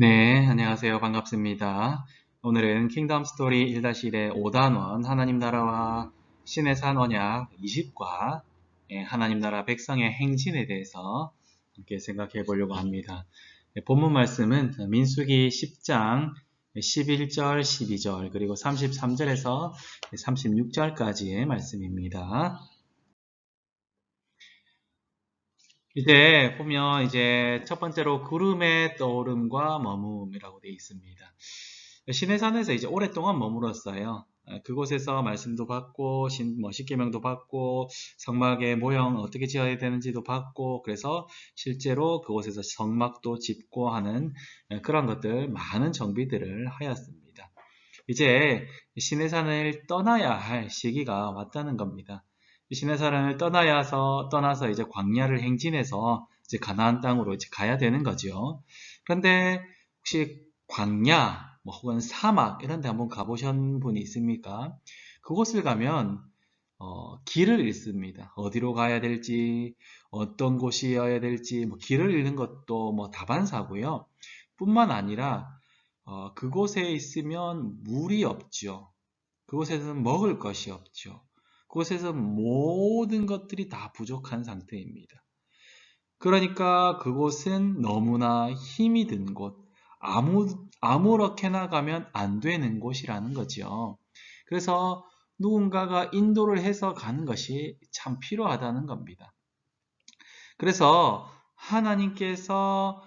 네, 안녕하세요. 반갑습니다. 오늘은 킹덤 스토리 1-1의 5단원 하나님 나라와 신의 산 언약 20과 하나님 나라 백성의 행진에 대해서 함께 생각해 보려고 합니다. 본문 말씀은 민수기 10장 11절, 12절, 그리고 33절에서 36절까지의 말씀입니다. 이제 보면 이제 첫 번째로 구름의 떠오름과 머금이라고 되어 있습니다. 시내산에서 이제 오랫동안 머물었어요. 그곳에서 말씀도 받고 십계명도 받고 성막의 모형 어떻게 지어야 되는지도 받고 그래서 실제로 그곳에서 성막도 짓고 하는 그런 것들 많은 정비들을 하였습니다. 이제 시내산을 떠나야 할 시기가 왔다는 겁니다. 시내산을 떠나서 이제 광야를 행진해서 이제 가나안 땅으로 이제 가야 되는 거죠. 그런데 혹시 광야, 뭐 혹은 사막 이런 데 한번 가보신 분이 있습니까? 그곳을 가면 길을 잃습니다. 어디로 가야 될지, 어떤 곳이어야 될지, 뭐 길을 잃는 것도 뭐 다반사고요. 뿐만 아니라 그곳에 있으면 물이 없죠. 그곳에서는 먹을 것이 없죠. 그곳에서 모든 것들이 다 부족한 상태입니다. 그러니까 그곳은 너무나 힘이 든 곳, 아무렇게나 가면 안 되는 곳이라는 거죠. 그래서 누군가가 인도를 해서 가는 것이 참 필요하다는 겁니다. 그래서 하나님께서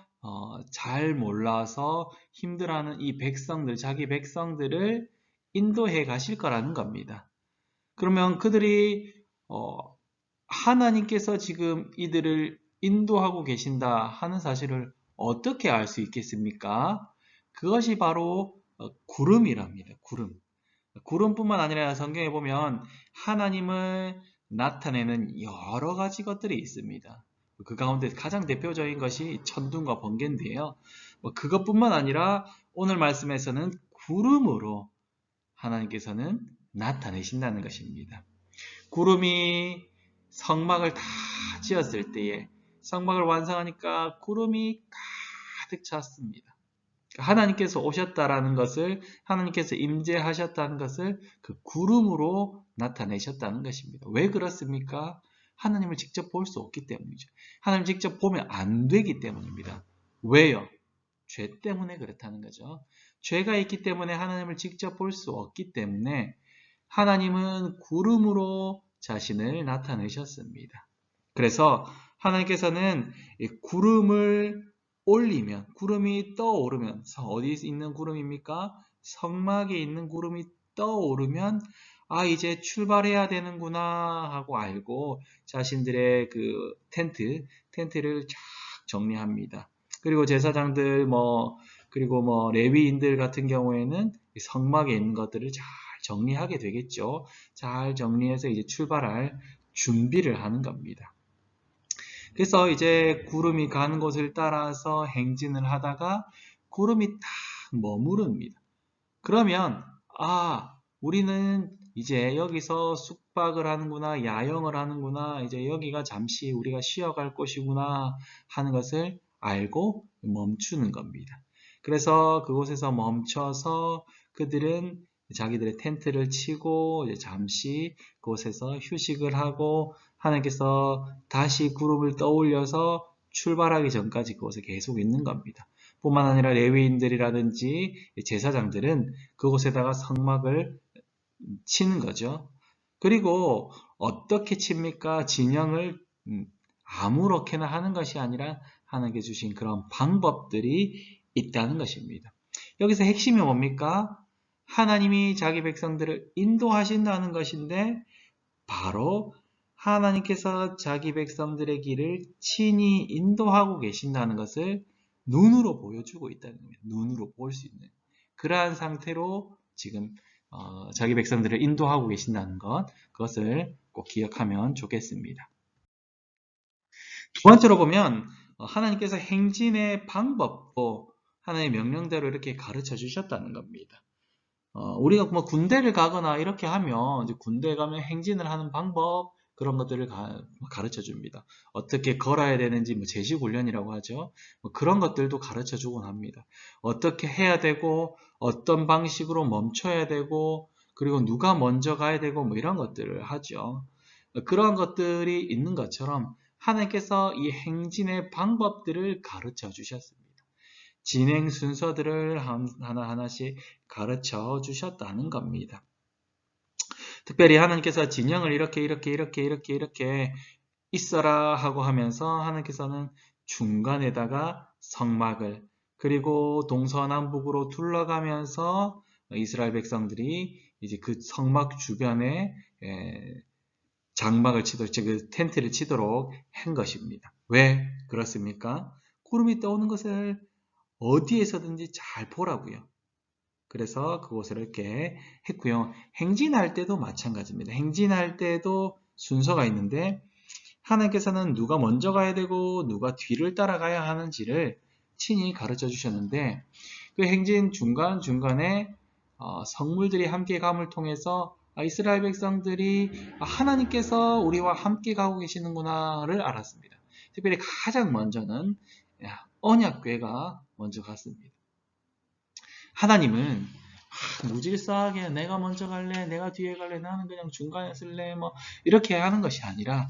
잘 몰라서 힘들어하는 이 백성들, 자기 백성들을 인도해 가실 거라는 겁니다. 그러면 그들이 하나님께서 지금 이들을 인도하고 계신다 하는 사실을 어떻게 알 수 있겠습니까? 그것이 바로 구름이랍니다. 구름. 구름뿐만 아니라 성경에 보면 하나님을 나타내는 여러 가지 것들이 있습니다. 그 가운데 가장 대표적인 것이 천둥과 번개인데요. 그것뿐만 아니라 오늘 말씀에서는 구름으로 하나님께서는 나타내신다는 것입니다. 구름이 성막을 다 지었을 때에 성막을 완성하니까 구름이 가득 찼습니다. 하나님께서 오셨다라는 것을, 하나님께서 임재하셨다는 것을 그 구름으로 나타내셨다는 것입니다. 왜 그렇습니까? 하나님을 직접 볼 수 없기 때문이죠. 하나님 직접 보면 안 되기 때문입니다. 왜요? 죄 때문에 그렇다는 거죠. 죄가 있기 때문에 하나님을 직접 볼 수 없기 때문에 하나님은 구름으로 자신을 나타내셨습니다. 그래서 하나님께서는 구름을 올리면, 구름이 떠오르면, 어디 있는 구름입니까? 성막에 있는 구름이 떠오르면, 아, 이제 출발해야 되는구나 하고 알고 자신들의 그 텐트를 쫙 정리합니다. 그리고 제사장들, 그리고 레위인들 같은 경우에는 성막에 있는 것들을 잘 정리하게 되겠죠. 잘 정리해서 이제 출발할 준비를 하는 겁니다. 그래서 이제 구름이 가는 곳을 따라서 행진을 하다가 구름이 딱 머무릅니다. 그러면 우리는 이제 여기서 숙박을 하는구나, 야영을 하는구나, 이제 여기가 잠시 우리가 쉬어갈 곳이구나 하는 것을 알고 멈추는 겁니다. 그래서 그곳에서 멈춰서 그들은 자기들의 텐트를 치고 이제 잠시 그곳에서 휴식을 하고 하나님께서 다시 구름을 떠올려서 출발하기 전까지 그곳에 계속 있는 겁니다. 뿐만 아니라 레위인들이라든지 제사장들은 그곳에다가 성막을 치는 거죠. 그리고 어떻게 칩니까? 진영을 아무렇게나 하는 것이 아니라 하나님께 주신 그런 방법들이 있다는 것입니다. 여기서 핵심이 뭡니까? 하나님이 자기 백성들을 인도하신다는 것인데 바로 하나님께서 자기 백성들의 길을 친히 인도하고 계신다는 것을 눈으로 보여주고 있다는 겁니다. 눈으로 볼 수 있는 그러한 상태로 지금 자기 백성들을 인도하고 계신다는 것, 그것을 꼭 기억하면 좋겠습니다. 두 번째로 보면 하나님께서 행진의 방법도 하나님의 명령대로 이렇게 가르쳐 주셨다는 겁니다. 우리가 군대를 가거나 이렇게 하면 이제 군대 가면 행진을 하는 방법, 그런 것들을 가르쳐 줍니다. 어떻게 걸어야 되는지 제시훈련이라고 하죠. 그런 것들도 가르쳐 주곤 합니다. 어떻게 해야 되고 어떤 방식으로 멈춰야 되고 그리고 누가 먼저 가야 되고 이런 것들을 하죠. 그런 것들이 있는 것처럼 하나님께서 이 행진의 방법들을 가르쳐 주셨습니다. 진행 순서들을 하나하나씩 가르쳐 주셨다는 겁니다. 특별히 하나님께서 진영을 이렇게 있어라 하고 하면서 하나님께서는 중간에다가 성막을 그리고 동서남북으로 둘러가면서 이스라엘 백성들이 이제 그 성막 주변에 장막을 치도록, 즉 텐트를 치도록 한 것입니다. 왜 그렇습니까? 구름이 떠오는 것을 어디에서든지 잘 보라고요. 그래서 그곳을 이렇게 했고요. 행진할 때도 마찬가지입니다. 행진할 때도 순서가 있는데 하나님께서는 누가 먼저 가야 되고 누가 뒤를 따라가야 하는지를 친히 가르쳐 주셨는데 그 행진 중간중간에 성물들이 함께 감을 통해서 이스라엘 백성들이 하나님께서 우리와 함께 가고 계시는구나를 알았습니다. 특별히 가장 먼저는 언약궤가 먼저 갔습니다. 하나님은 무질서하게 내가 먼저 갈래, 내가 뒤에 갈래, 나는 그냥 중간에 쓸래, 이렇게 하는 것이 아니라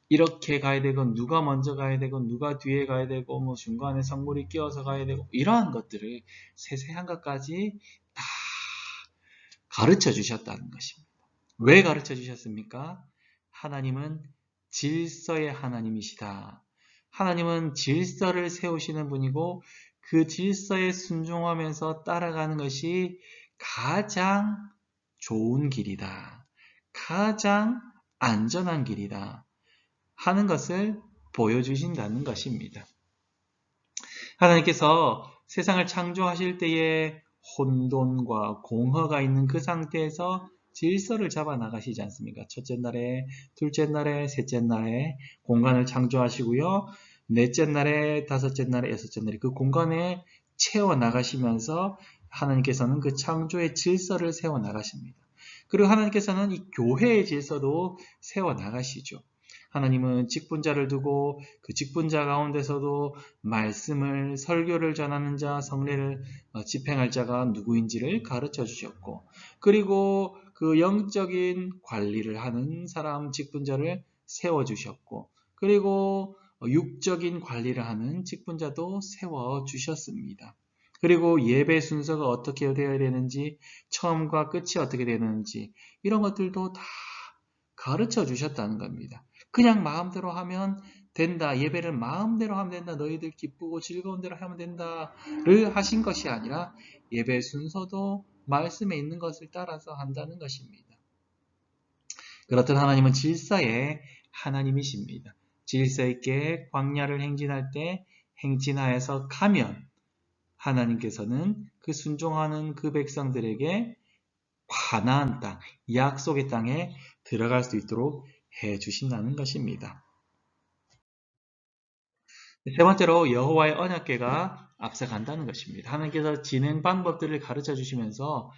이렇게 가야 되고 누가 먼저 가야 되고 누가 뒤에 가야 되고 중간에 성물이 끼어서 가야 되고 이러한 것들을 세세한 것까지 다 가르쳐 주셨다는 것입니다. 왜 가르쳐 주셨습니까? 하나님은 질서의 하나님이시다. 하나님은 질서를 세우시는 분이고 그 질서에 순종하면서 따라가는 것이 가장 좋은 길이다. 가장 안전한 길이다. 하는 것을 보여주신다는 것입니다. 하나님께서 세상을 창조하실 때에 혼돈과 공허가 있는 그 상태에서 질서를 잡아 나가시지 않습니까? 첫째 날에, 둘째 날에, 셋째 날에 공간을 창조하시고요. 넷째 날에, 다섯째 날에, 여섯째 날에 그 공간에 채워 나가시면서 하나님께서는 그 창조의 질서를 세워 나가십니다. 그리고 하나님께서는 이 교회의 질서도 세워 나가시죠. 하나님은 직분자를 두고 그 직분자 가운데서도 말씀을 설교를 전하는 자, 성례를 집행할 자가 누구인지를 가르쳐 주셨고 그리고 그 영적인 관리를 하는 사람 직분자를 세워 주셨고 그리고 육적인 관리를 하는 직분자도 세워 주셨습니다. 그리고 예배 순서가 어떻게 되어야 되는지 처음과 끝이 어떻게 되는지 이런 것들도 다 가르쳐 주셨다는 겁니다. 그냥 마음대로 하면 된다. 예배를 마음대로 하면 된다. 너희들 기쁘고 즐거운 대로 하면 된다를 하신 것이 아니라 예배 순서도 말씀에 있는 것을 따라서 한다는 것입니다. 그렇듯 하나님은 질서의 하나님이십니다. 질서 있게 광야를 행진할 때 행진하여서 가면 하나님께서는 그 순종하는 그 백성들에게 가나안 땅, 약속의 땅에 들어갈 수 있도록 해 주신다는 것입니다. 세 번째로 여호와의 언약궤가 앞서간다는 것입니다. 하나님께서 진행 방법들을 가르쳐 주시면서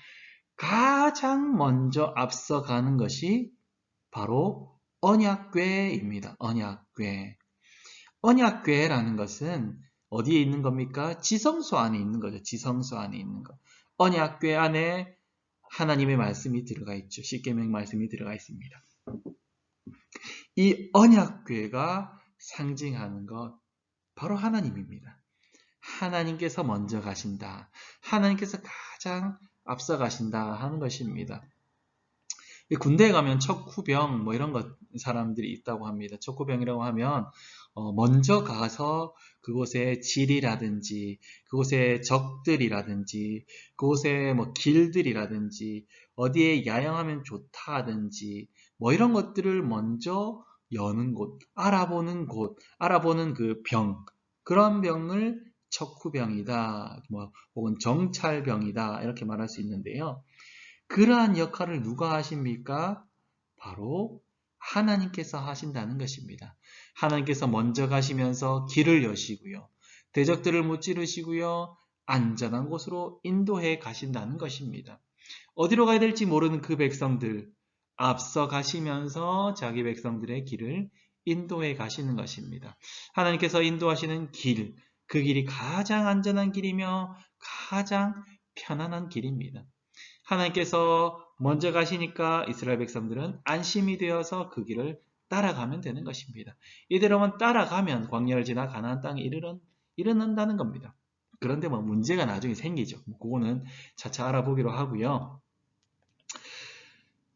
가장 먼저 앞서가는 것이 바로 언약궤입니다. 언약궤. 언약궤라는 것은 어디에 있는 겁니까? 지성소 안에 있는 거죠. 지성소 안에 있는 것. 언약궤 안에 하나님의 말씀이 들어가 있죠. 십계명 말씀이 들어가 있습니다. 이 언약궤가 상징하는 것 바로 하나님입니다. 하나님께서 먼저 가신다. 하나님께서 가장 앞서 가신다 하는 것입니다. 군대에 가면 척후병 이런 것 사람들이 있다고 합니다. 척후병이라고 하면 먼저 가서 그곳의 지리라든지 그곳의 적들이라든지 그곳의 길들이라든지 어디에 야영하면 좋다든지 이런 것들을 먼저 여는 곳, 알아보는 그 병, 그런 병을 척후병이다, 혹은 정찰병이다 이렇게 말할 수 있는데요. 그러한 역할을 누가 하십니까? 바로 하나님께서 하신다는 것입니다. 하나님께서 먼저 가시면서 길을 여시고요. 대적들을 무찌르시고요. 안전한 곳으로 인도해 가신다는 것입니다. 어디로 가야 될지 모르는 그 백성들, 앞서 가시면서 자기 백성들의 길을 인도해 가시는 것입니다. 하나님께서 인도하시는 길, 그 길이 가장 안전한 길이며 가장 편안한 길입니다. 하나님께서 먼저 가시니까 이스라엘 백성들은 안심이 되어서 그 길을 따라가면 되는 것입니다. 이대로만 따라가면 광야를 지나 가나안 땅에 이르는다는 겁니다. 그런데 뭐 문제가 나중에 생기죠. 그거는 차차 알아보기로 하고요.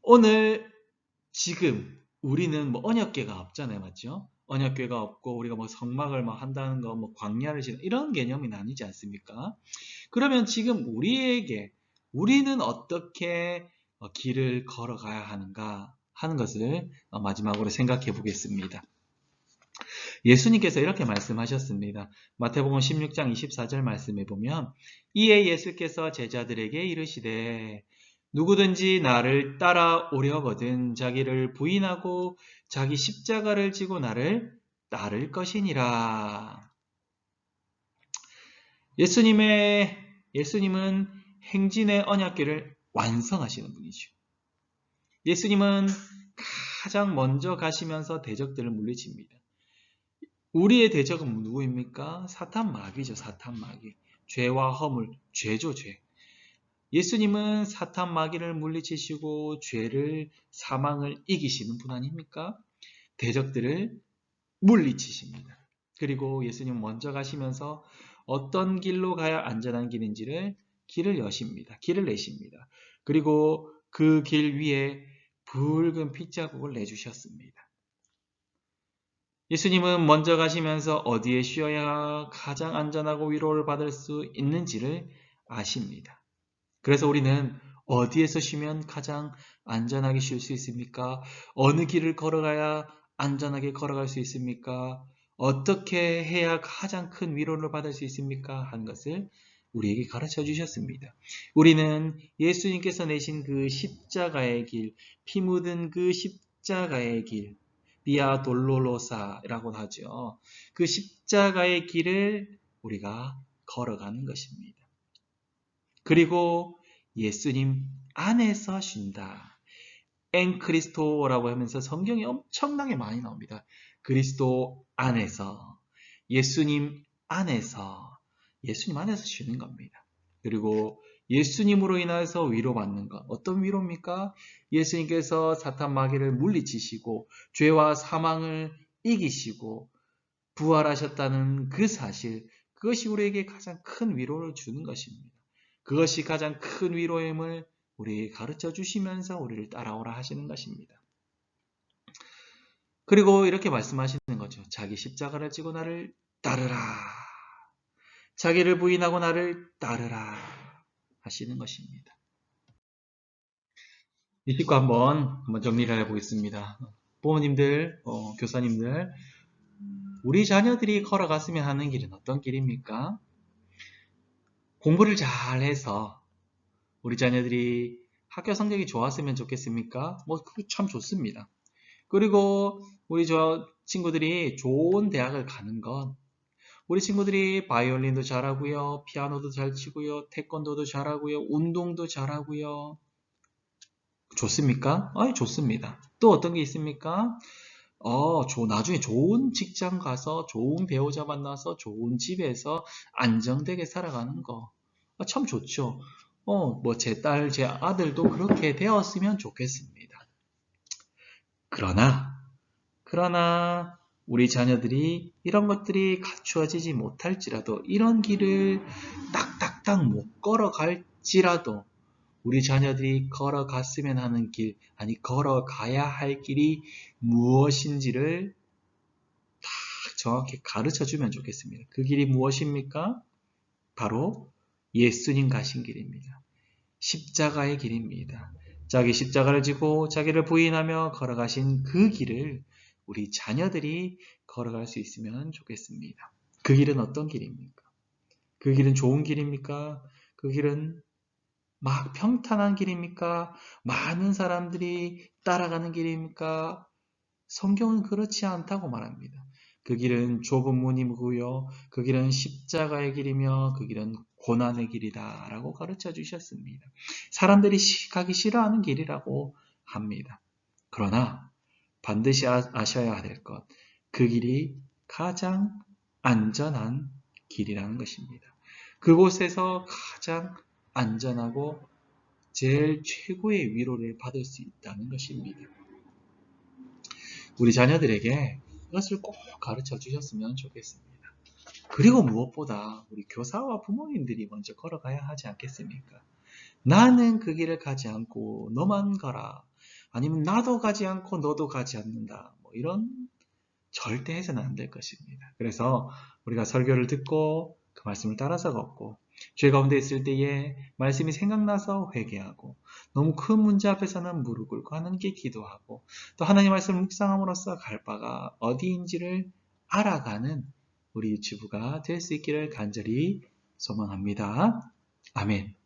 오늘 지금 우리는 뭐 언약궤가 없잖아요, 맞죠? 언약궤가 없고 우리가 뭐 성막을 막 한다는 거, 뭐 광야를 지나 이런 개념이 아니지 않습니까? 그러면 지금 우리는 어떻게 길을 걸어가야 하는가 하는 것을 마지막으로 생각해 보겠습니다. 예수님께서 이렇게 말씀하셨습니다. 마태복음 16장 24절 말씀에 보면 이에 예수께서 제자들에게 이르시되 누구든지 나를 따라오려거든 자기를 부인하고 자기 십자가를 지고 나를 따를 것이니라. 예수님은 행진의 언약궤를 완성하시는 분이죠. 예수님은 가장 먼저 가시면서 대적들을 물리칩니다. 우리의 대적은 누구입니까? 사탄 마귀죠. 사탄 마귀. 죄와 허물, 죄죠, 죄. 예수님은 사탄 마귀를 물리치시고 죄를, 사망을 이기시는 분 아닙니까? 대적들을 물리치십니다. 그리고 예수님 먼저 가시면서 어떤 길로 가야 안전한 길을 여십니다. 길을 내십니다. 그리고 그 길 위에 붉은 핏자국을 내주셨습니다. 예수님은 먼저 가시면서 어디에 쉬어야 가장 안전하고 위로를 받을 수 있는지를 아십니다. 그래서 우리는 어디에서 쉬면 가장 안전하게 쉴 수 있습니까? 어느 길을 걸어가야 안전하게 걸어갈 수 있습니까? 어떻게 해야 가장 큰 위로를 받을 수 있습니까? 하는 것을 우리에게 가르쳐 주셨습니다. 우리는 예수님께서 내신 그 십자가의 길, 피 묻은 그 십자가의 길, 비아 돌로로사라고 하죠. 그 십자가의 길을 우리가 걸어가는 것입니다. 그리고 예수님 안에서 쉰다. 엔크리스토라고 하면서 성경이 엄청나게 많이 나옵니다. 그리스도 안에서, 예수님 안에서 쉬는 겁니다. 그리고 예수님으로 인해서 위로받는 것. 어떤 위로입니까? 예수님께서 사탄 마귀를 물리치시고 죄와 사망을 이기시고 부활하셨다는 그 사실, 그것이 우리에게 가장 큰 위로를 주는 것입니다. 그것이 가장 큰 위로임을 우리에게 가르쳐 주시면서 우리를 따라오라 하시는 것입니다. 그리고 이렇게 말씀하시는 거죠. 자기 십자가를 지고 나를 따르라. 자기를 부인하고 나를 따르라 하시는 것입니다. 이 식구 한번 정리를 해보겠습니다. 부모님들, 교사님들, 우리 자녀들이 걸어갔으면 하는 길은 어떤 길입니까? 공부를 잘해서 우리 자녀들이 학교 성적이 좋았으면 좋겠습니까? 그게 참 좋습니다. 그리고 우리 친구들이 좋은 대학을 가는 건 우리 친구들이 바이올린도 잘하고요, 피아노도 잘 치고요, 태권도도 잘하고요, 운동도 잘하고요. 좋습니까? 좋습니다. 또 어떤 게 있습니까? 나중에 좋은 직장 가서 좋은 배우자 만나서 좋은 집에서 안정되게 살아가는 거. 참 좋죠. 제 딸, 제 아들도 그렇게 되었으면 좋겠습니다. 그러나 우리 자녀들이 이런 것들이 갖추어지지 못할지라도 이런 길을 딱딱딱 못 걸어갈지라도 우리 자녀들이 걸어갔으면 하는 길, 아니 걸어가야 할 길이 무엇인지를 딱 정확히 가르쳐 주면 좋겠습니다. 그 길이 무엇입니까? 바로 예수님 가신 길입니다. 십자가의 길입니다. 자기 십자가를 지고 자기를 부인하며 걸어가신 그 길을 우리 자녀들이 걸어갈 수 있으면 좋겠습니다. 그 길은 어떤 길입니까? 그 길은 좋은 길입니까? 그 길은 막 평탄한 길입니까? 많은 사람들이 따라가는 길입니까? 성경은 그렇지 않다고 말합니다. 그 길은 좁은 문이고요. 그 길은 십자가의 길이며 그 길은 고난의 길이다 라고 가르쳐 주셨습니다. 사람들이 가기 싫어하는 길이라고 합니다. 그러나 반드시 아셔야 될 것, 그 길이 가장 안전한 길이라는 것입니다. 그곳에서 가장 안전하고 제일 최고의 위로를 받을 수 있다는 것입니다. 우리 자녀들에게 이것을 꼭 가르쳐 주셨으면 좋겠습니다. 그리고 무엇보다 우리 교사와 부모님들이 먼저 걸어가야 하지 않겠습니까? 나는 그 길을 가지 않고 너만 가라. 아니면 나도 가지 않고 너도 가지 않는다. 뭐 이런 절대 해서는 안 될 것입니다. 그래서 우리가 설교를 듣고 그 말씀을 따라서 걷고 죄 가운데 있을 때에 말씀이 생각나서 회개하고 너무 큰 문제 앞에서는 무릎 꿇고 하나님께 기도하고 또 하나님 말씀을 묵상함으로써 갈 바가 어디인지를 알아가는 우리 주부가 될 수 있기를 간절히 소망합니다. 아멘.